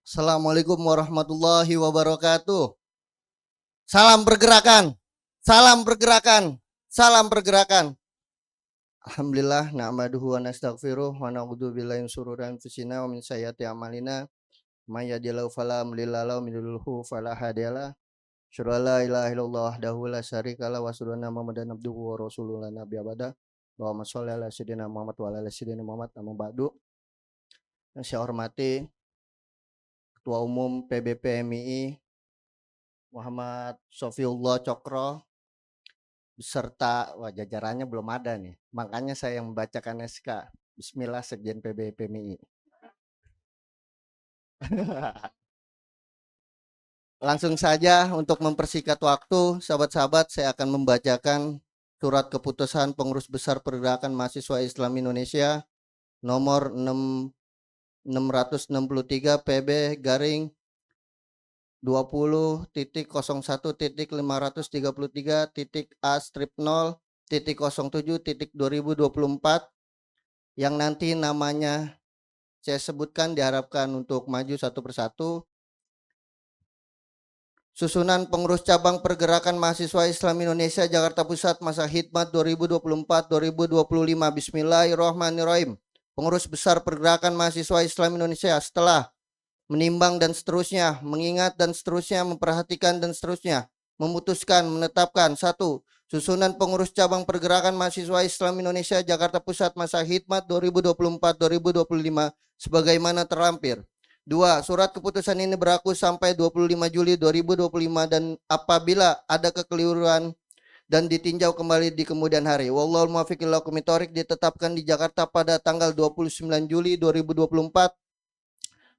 Assalamualaikum warahmatullahi wabarakatuh. Salam pergerakan, salam pergerakan, salam pergerakan. Alhamdulillah na'maduhu wa nastaghfiruh wa na'udzu billahi min syururi anfusina wa min sayyiati a'malina. May yahdihillahu fala mudilla lahu wa may yudlil fala hadiyalah. Asyhadu an la ilaha illallah wahdahu la syarikalah wa asyhadu anna Muhammadan abduhu wa rasuluhu la nabiyya ba'da. Allahumma shalli ala sayyidina Muhammad wa ala ali sayyidina Muhammad amma ba'du. Yang saya hormati Ketua Umum PBP MII Muhammad Sofiullah Cokro beserta jajarannya belum ada nih, makanya saya yang membacakan SK. Bismillah, Sekjen PBB PMI. Langsung saja untuk mempersingkat waktu, sahabat-sahabat, saya akan membacakan surat keputusan Pengurus Besar Pergerakan Mahasiswa Islam Indonesia nomor 663 PB garing 20.533.A-0.07.2024 yang nanti namanya saya sebutkan diharapkan untuk maju satu persatu. Susunan pengurus cabang Pergerakan Mahasiswa Islam Indonesia Jakarta Pusat masa khidmat 2024-2025. Bismillahirrahmanirrahim. Pengurus besar Pergerakan Mahasiswa Islam Indonesia setelah menimbang dan seterusnya, mengingat dan seterusnya, memperhatikan dan seterusnya, memutuskan, menetapkan. 1. Susunan pengurus cabang Pergerakan Mahasiswa Islam Indonesia Jakarta Pusat masa khidmat 2024-2025 sebagaimana terlampir. 2. Surat keputusan ini berlaku sampai 25 Juli 2025 dan apabila ada kekeliruan dan ditinjau kembali di kemudian hari. Wallahul muwaffiq ila aqwamit thoriq ditetapkan di Jakarta pada tanggal 29 Juli 2024,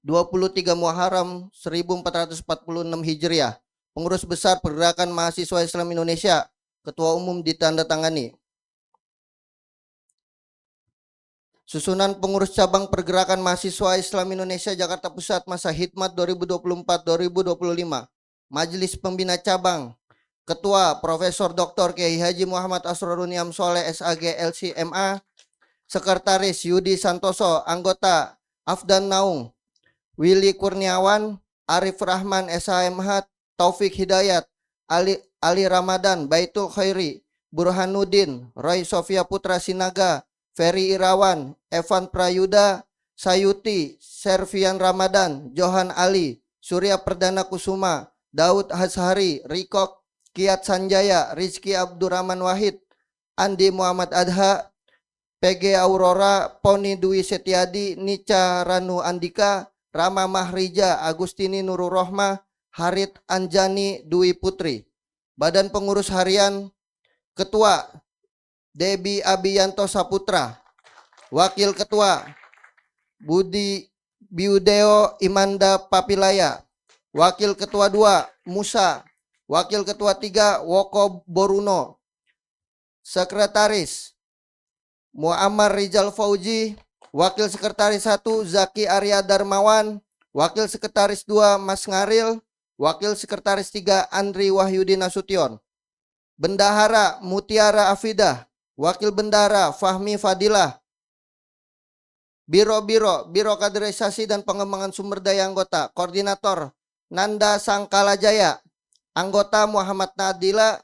23 Muharram 1446 Hijriah. Pengurus besar Pergerakan Mahasiswa Islam Indonesia, Ketua Umum ditandatangani. Susunan pengurus cabang Pergerakan Mahasiswa Islam Indonesia Jakarta Pusat masa khidmat 2024-2025. Majelis Pembina Cabang. Ketua Profesor Dr. Kiai Haji Muhammad Asrorun Niam Soleh SAG LCMA. Sekretaris Yudi Santoso. Anggota Afdan Naung, Willy Kurniawan, Arif Rahman SHMH, Taufik Hidayat, Ali Ramadan, Baitul Khairi, Burhanuddin, Roy Sofia Putra Sinaga, Ferry Irawan, Evan Prayuda, Sayuti, Servian Ramadan, Johan Ali, Surya Perdana Kusuma, Daud Hashari, Rikok, Kiat Sanjaya, Rizky Abdurrahman Wahid, Andi Muhammad Adha, PG Aurora, Poni Dwi Setiadi, Nica Ranu Andika, Rama Mahrija, Agustini Nurul Rohmah, Harit Anjani Dwi Putri. Badan Pengurus Harian. Ketua Debi Abiyanto Saputra. Wakil Ketua Budi Biudeo Imanda Papilaya. Wakil Ketua 2 Musa. Wakil Ketua 3 Woko Boruno. Sekretaris Muammar Rizal Fauji. Wakil Sekretaris 1 Zaki Arya Darmawan. Wakil Sekretaris 2 Mas Ngaril. Wakil Sekretaris 3 Andri Wahyudi Nasution. Bendahara Mutiara Afidah. Wakil Bendahara Fahmi Fadilah. Biro Kaderisasi dan Pengembangan Sumber Daya Anggota. Koordinator Nanda Sangkalajaya. Anggota Muhammad Nadila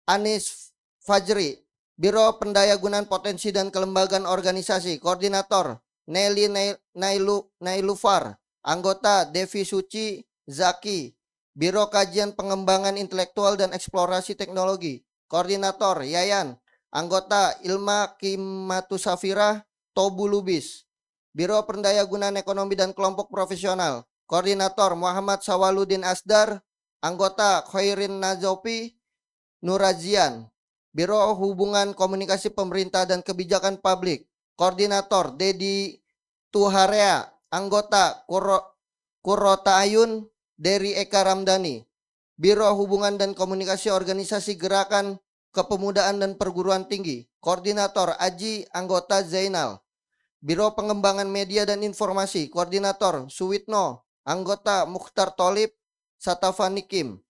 Anis Fajri. Biro Pendayagunaan Potensi dan Kelembagaan Organisasi. Koordinator Nelly Nailufar. Anggota Devi Suci Zaki. Biro Kajian Pengembangan Intelektual dan Eksplorasi Teknologi. Koordinator Yayan. Anggota Ilma Kimatu Safira Tobu Lubis. Biro Pendayagunaan Ekonomi dan Kelompok Profesional. Koordinator Muhammad Sawaludin Asdar. Anggota Khairin Nazopi Nurazian. Biro Hubungan Komunikasi Pemerintah dan Kebijakan Publik. Koordinator Dedi Tuharea. Anggota Kurota Ayun Dery Eka Ramdhani. Biro Hubungan dan Komunikasi Organisasi Gerakan Kepemudaan dan Perguruan Tinggi. Koordinator Aji Anggota Zainal. Biro Pengembangan Media dan Informasi. Koordinator Suwitno. Anggota Mukhtar Tolib Satafani Kim.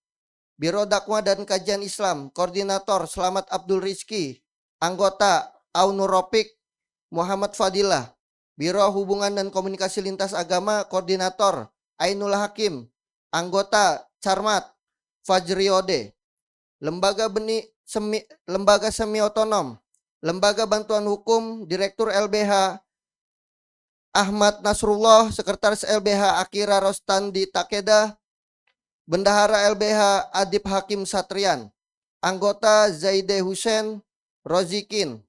Biro Dakwah dan Kajian Islam. Koordinator Selamat Abdul Rizki. Anggota Aunur Ropik Muhammad Fadilah. Biro Hubungan dan Komunikasi Lintas Agama. Koordinator Ainul Hakim. Anggota Carmat Fajriode. Lembaga semi otonom. Lembaga Bantuan Hukum Direktur LBH Ahmad Nasrullah, Sekretaris LBH Akira Rostandi Takeda, Bendahara LBH Adib Hakim Satrian, anggota Zaide Hussein Rozikin,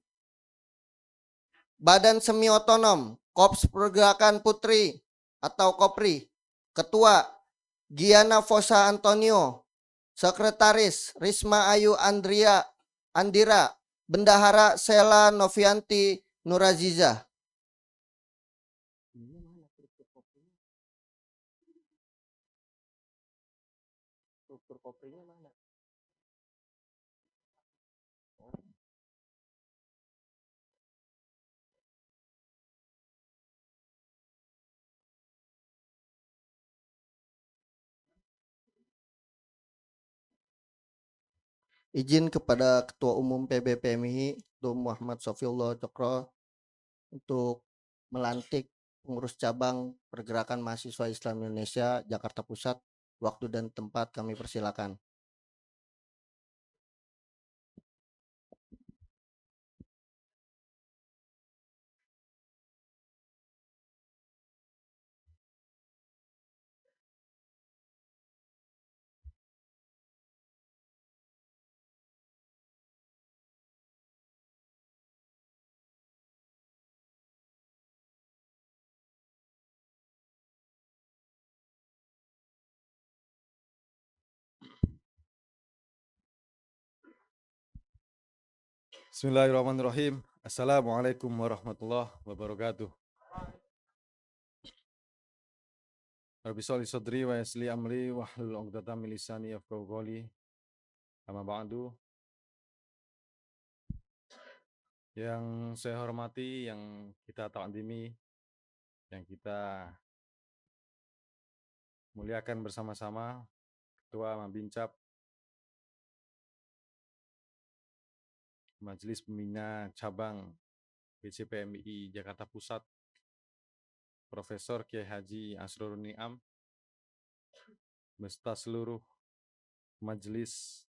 Badan Semi Otonom Kops Pergerakan Putri atau Kopri, Ketua Giana Fosa Antonio, Sekretaris Risma Ayu Andira, Bendahara Sela Novianti Nuraziza. Struktur koprinya mana? Izin kepada Ketua Umum PBPMI Dr. Muhammad Sofiullah Cokro untuk melantik pengurus cabang Pergerakan Mahasiswa Islam Indonesia Jakarta Pusat. Waktu dan tempat kami persilakan. Bismillahirrahmanirrahim. Assalamualaikum warahmatullahi wabarakatuh. Rabbi sholli sadri wa yassir amri wahlul 'uqdatam min lisani yafqahu qawli. Amma ba'du. Yang saya hormati, yang kita ta'zimi, yang kita muliakan bersama-sama, Ketua Mabincap Majelis Pembina Cabang BCPMI Jakarta Pusat, Profesor Kiai Haji Asrorun Niam, beserta seluruh Majelis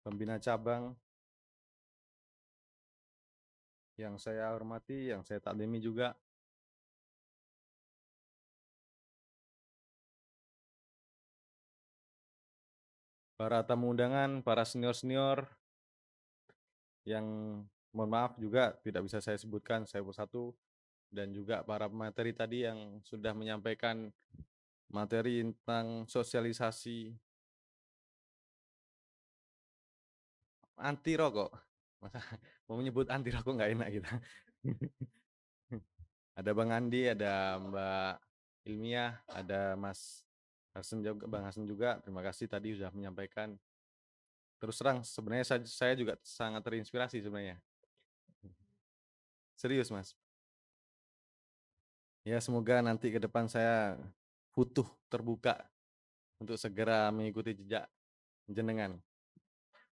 Pembina Cabang yang saya hormati, yang saya taklimi juga. Para tamu undangan, para senior-senior yang mohon maaf juga tidak bisa saya sebutkan saya persatu, dan juga para pemateri tadi yang sudah menyampaikan materi tentang sosialisasi anti rokok. Masa mau menyebut anti rokok nggak enak kita. Ada Bang Andi, ada Mbak Ilmiah, ada Mas Hasan juga, Bang Hasan juga. Terima kasih tadi sudah menyampaikan. Terus terang sebenarnya saya juga sangat terinspirasi sebenarnya. Serius Mas. Ya semoga nanti ke depan saya butuh terbuka untuk segera mengikuti jejak jenengan.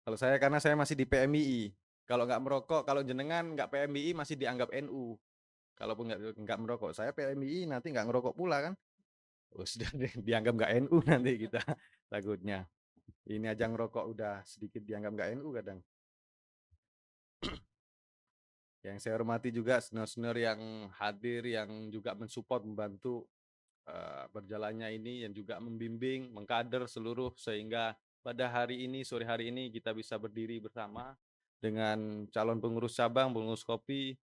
Kalau saya karena saya masih di PMII. Kalau nggak merokok, kalau jenengan nggak PMII masih dianggap NU. Kalaupun nggak merokok, saya PMII nanti nggak ngerokok pula kan. Oh, sudah dianggap nggak NU nanti kita takutnya. Ini aja ngerokok udah sedikit dianggap nggak NU kadang. Yang saya hormati juga senior-senior yang hadir, yang juga mensupport, membantu berjalannya ini, yang juga membimbing, mengkader seluruh, sehingga pada hari ini, sore hari ini kita bisa berdiri bersama dengan calon pengurus cabang, pengurus kopi,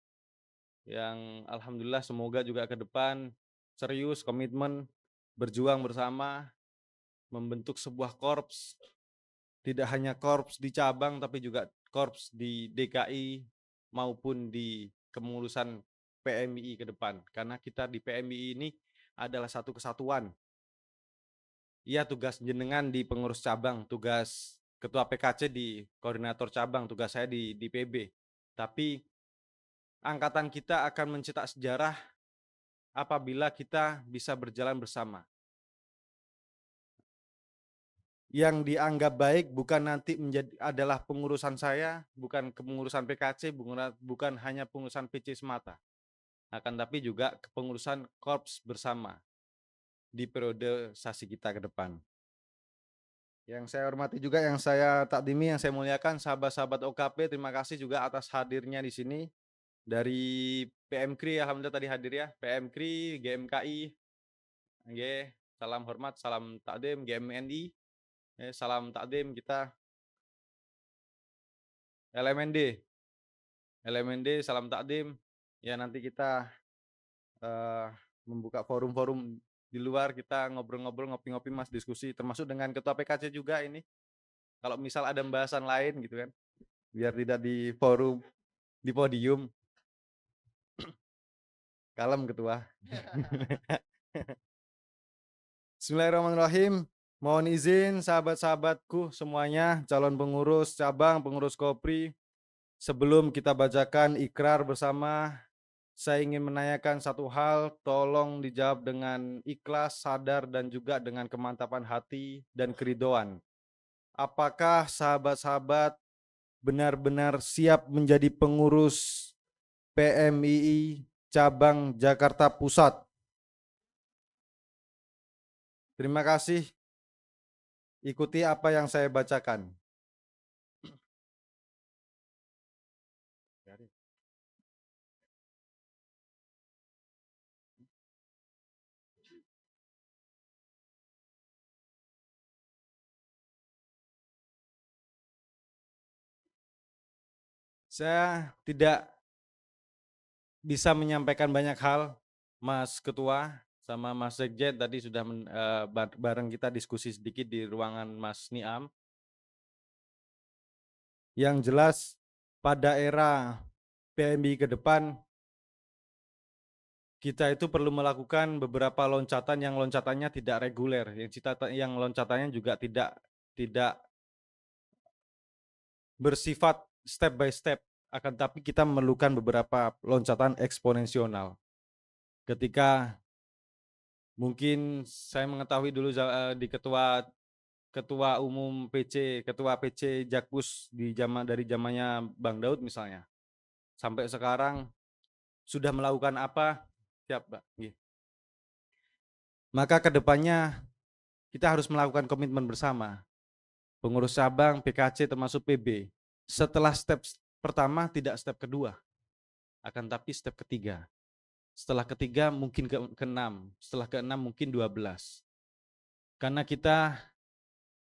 yang alhamdulillah semoga juga ke depan serius, komitmen, berjuang bersama, membentuk sebuah korps, tidak hanya korps di cabang, tapi juga korps di DKI maupun di kepengurusan PMII ke depan. Karena kita di PMII ini adalah satu kesatuan. Iya, tugas jenengan di pengurus cabang, tugas ketua PKC di koordinator cabang, tugas saya di PB. Tapi angkatan kita akan mencetak sejarah apabila kita bisa berjalan bersama. Yang dianggap baik bukan nanti adalah pengurusan saya, bukan kepengurusan PKC, bukan hanya pengurusan PC semata, akan tapi juga kepengurusan korps bersama. di periode sasi kita ke depan. Yang saya hormati juga, yang saya takdimi, yang saya muliakan sahabat-sahabat OKP, terima kasih juga atas hadirnya di sini. Dari PMKRI, alhamdulillah tadi hadir ya, PMKRI, GMKI, nggih, salam hormat, salam takdim, GMNI, salam takdim kita, LMND, salam takdim. Ya nanti kita membuka forum-forum di luar, kita ngobrol-ngobrol, ngopi-ngopi Mas, diskusi, termasuk dengan Ketua PKC juga ini. Kalau misal ada pembahasan lain gitu kan, biar tidak di forum, di podium. Kalem Ketua. Bismillahirrahmanirrahim. Mohon izin sahabat-sahabatku semuanya, calon pengurus cabang, pengurus Kopri. Sebelum kita bacakan ikrar bersama, saya ingin menanyakan satu hal, tolong dijawab dengan ikhlas, sadar, dan juga dengan kemantapan hati dan keridoan. Apakah sahabat-sahabat benar-benar siap menjadi pengurus PMII cabang Jakarta Pusat? Terima kasih. Ikuti apa yang saya bacakan. Saya tidak bisa menyampaikan banyak hal, Mas Ketua sama Mas Sekjen tadi sudah bareng kita diskusi sedikit di ruangan Mas Niam. Yang jelas pada era PMI ke depan, kita itu perlu melakukan beberapa loncatan yang loncatannya tidak reguler, yang loncatannya juga tidak bersifat step by step, akan tapi kita memerlukan beberapa loncatan eksponensional. Ketika mungkin saya mengetahui dulu di ketua umum PC, ketua PC Jakpus dari zamannya Bang Daud misalnya, sampai sekarang sudah melakukan apa? Siap, Mbak. Maka kedepannya kita harus melakukan komitmen bersama. Pengurus cabang, PKC termasuk PB. Setelah step pertama tidak step kedua, akan tapi step ketiga. Setelah ketiga mungkin ke-6, setelah ke-6 mungkin 12. Karena kita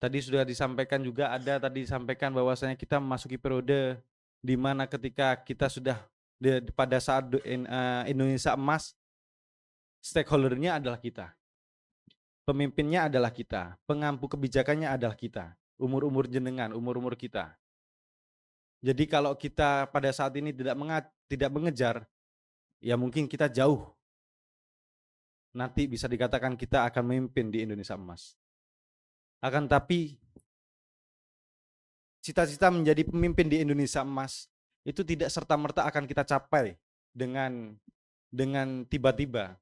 tadi sudah disampaikan juga, disampaikan bahwasanya kita memasuki periode di mana ketika kita sudah pada saat Indonesia Emas, stakeholder-nya adalah kita. Pemimpinnya adalah kita, pengampu kebijakannya adalah kita, umur-umur jenengan, umur-umur kita. Jadi kalau kita pada saat ini tidak mengejar, ya mungkin kita jauh. Nanti bisa dikatakan kita akan memimpin di Indonesia Emas. Akan tapi cita-cita menjadi pemimpin di Indonesia Emas itu tidak serta-merta akan kita capai dengan tiba-tiba.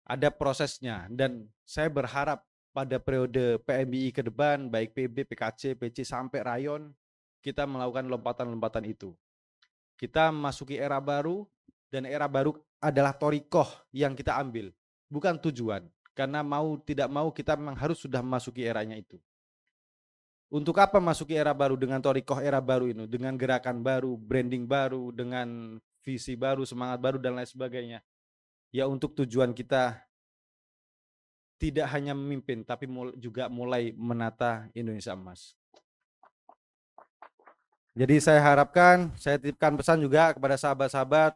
Ada prosesnya, dan saya berharap pada periode PMII ke depan, baik PB, PKC, PC sampai rayon, kita melakukan lompatan-lompatan itu. Kita memasuki era baru, dan era baru adalah thoriqoh yang kita ambil, bukan tujuan. Karena mau tidak mau kita memang harus sudah memasuki eranya itu. Untuk apa masuki era baru dengan thoriqoh era baru ini, dengan gerakan baru, branding baru, dengan visi baru, semangat baru, dan lain sebagainya. Ya untuk tujuan kita tidak hanya memimpin, tapi juga mulai menata Indonesia Emas. Jadi saya harapkan, saya titipkan pesan juga kepada sahabat-sahabat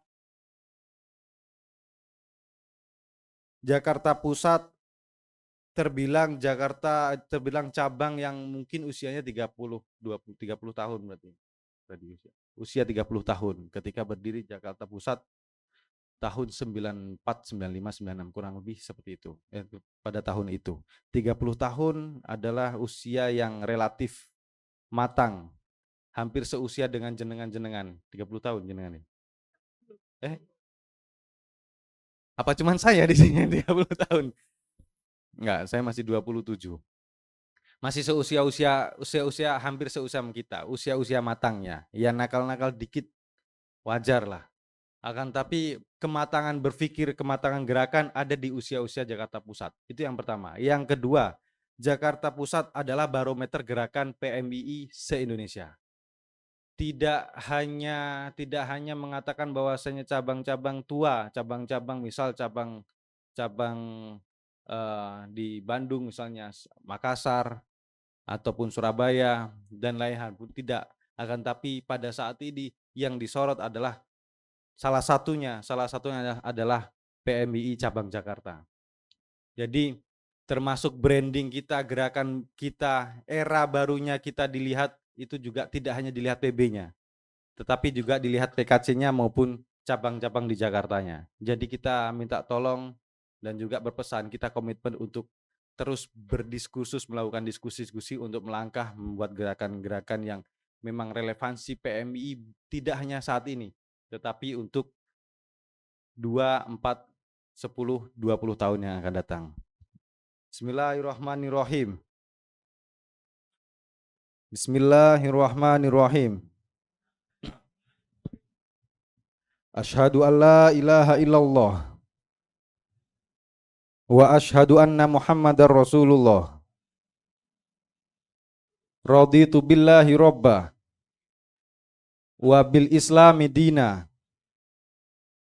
Jakarta Pusat, terbilang cabang yang mungkin usianya 30 tahun berarti. Usia 30 tahun ketika berdiri Jakarta Pusat tahun 94, 95, 96 kurang lebih seperti itu. Pada tahun itu 30 tahun adalah usia yang relatif matang, hampir seusia dengan jenengan 30 tahun jenengan. Apa cuman saya di sini 30 tahun? Enggak, saya masih 27. Masih usia hampir seusia kita, usia matangnya. Ya nakal-nakal dikit wajar lah. Akan tapi kematangan berpikir, kematangan gerakan ada di usia-usia Jakarta Pusat. Itu yang pertama. Yang kedua, Jakarta Pusat adalah barometer gerakan PMII se-Indonesia. Tidak hanya mengatakan bahwasanya cabang-cabang tua, cabang-cabang misal cabang di Bandung misalnya, Makassar ataupun Surabaya dan lain hal pun tidak. Akan tapi pada saat ini yang disorot adalah salah satunya adalah PMII cabang Jakarta. Jadi termasuk branding kita, gerakan kita, era barunya kita dilihat itu juga tidak hanya dilihat PB-nya, tetapi juga dilihat PKC-nya maupun cabang-cabang di Jakartanya. Jadi kita minta tolong dan juga berpesan, kita komitmen untuk terus berdiskursus, melakukan diskusi-diskusi untuk melangkah membuat gerakan-gerakan yang memang relevansi PMI tidak hanya saat ini, tetapi untuk 2, 4, 10, 20 tahun yang akan datang. Bismillahirrahmanirrahim. Bismillahirrahmanirrahim. Asyhadu an la ilaha illallah wa asyhadu anna Muhammadar Rasulullah. Raditu billahi robba wa bil islami dina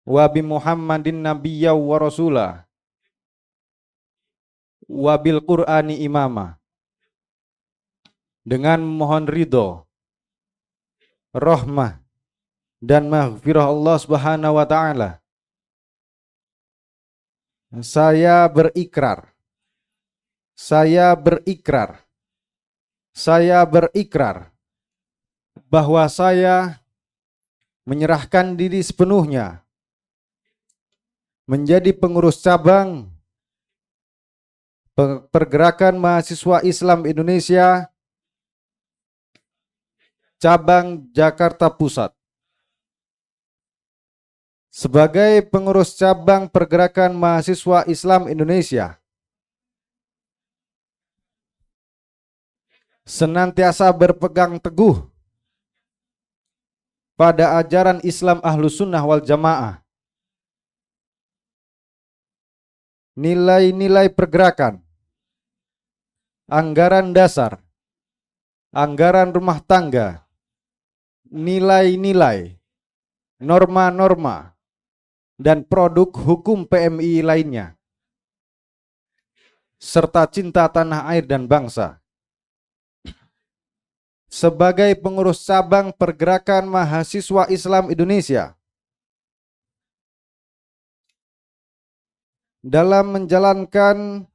wa bi Muhammadin nabiyya wa rasulah wa bil Qur'ani imama. Dengan mohon ridho, rahmah dan maghfirah Allah Subhanahu wa taala, saya berikrar bahwa saya menyerahkan diri sepenuhnya menjadi pengurus cabang Pergerakan Mahasiswa Islam Indonesia cabang Jakarta Pusat. Sebagai pengurus cabang Pergerakan Mahasiswa Islam Indonesia, senantiasa berpegang teguh pada ajaran Islam Ahlus Sunnah wal Jamaah, nilai-nilai pergerakan, anggaran dasar, anggaran rumah tangga, nilai-nilai, norma-norma, dan produk hukum PMI lainnya, serta cinta tanah air dan bangsa. Sebagai pengurus cabang Pergerakan Mahasiswa Islam Indonesia, dalam menjalankan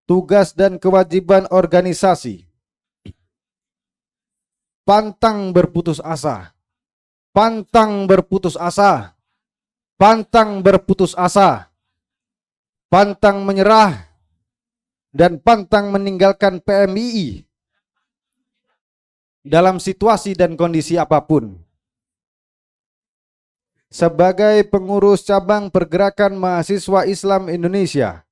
tugas dan kewajiban organisasi, pantang berputus asa, pantang berputus asa, pantang berputus asa, pantang menyerah, dan pantang meninggalkan PMII dalam situasi dan kondisi apapun. Sebagai pengurus cabang Pergerakan Mahasiswa Islam Indonesia,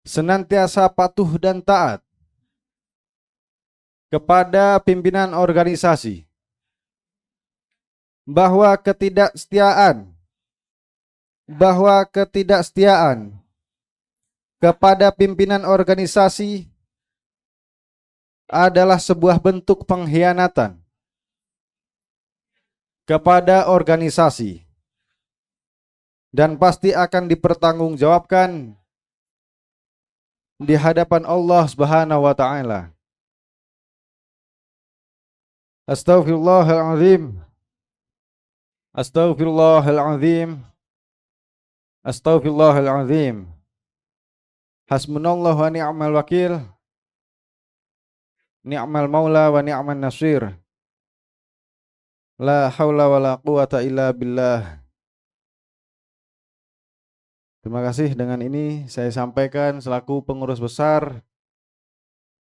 senantiasa patuh dan taat kepada pimpinan organisasi, bahwa ketidaksetiaan kepada pimpinan organisasi adalah sebuah bentuk pengkhianatan kepada organisasi dan pasti akan dipertanggungjawabkan di hadapan Allah Subhanahu wa taala. Astaghfirullahalazim. Astaghfirullahalazim. Astaghfirullahalazim. Hasbunallahu wa ni'mal wakil. Ni'mal maula wa ni'man nasir. La haula wa la quwata illa billah. Terima kasih. Dengan ini saya sampaikan selaku pengurus besar,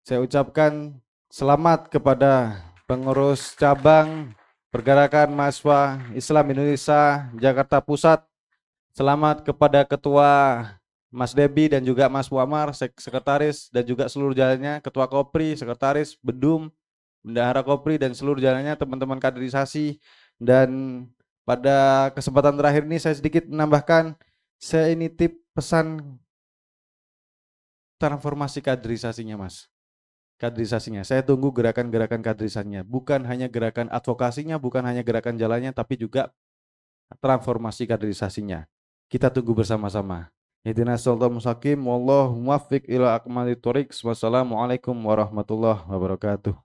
saya ucapkan selamat kepada pengurus cabang Pergerakan Mahasiswa Islam Indonesia Jakarta Pusat. Selamat kepada Ketua Mas Debi dan juga Mas Muammar, Sekretaris dan juga seluruh jalannya, Ketua Kopri, Sekretaris, Bedum, Bendahara Kopri dan seluruh jalannya teman-teman kaderisasi. Dan pada kesempatan terakhir ini saya sedikit menambahkan, saya ini tip pesan transformasi kaderisasinya Mas. Kaderisasinya, saya tunggu gerakan-gerakan kaderisasinya, bukan hanya gerakan advokasinya, bukan hanya gerakan jalannya, tapi juga transformasi kaderisasinya. Kita tunggu bersama-sama. Ihdinas shiratal mustaqim, wallahu muwaffiq ila aqwamit thoriq. Wassalamualaikum warahmatullahi wabarakatuh.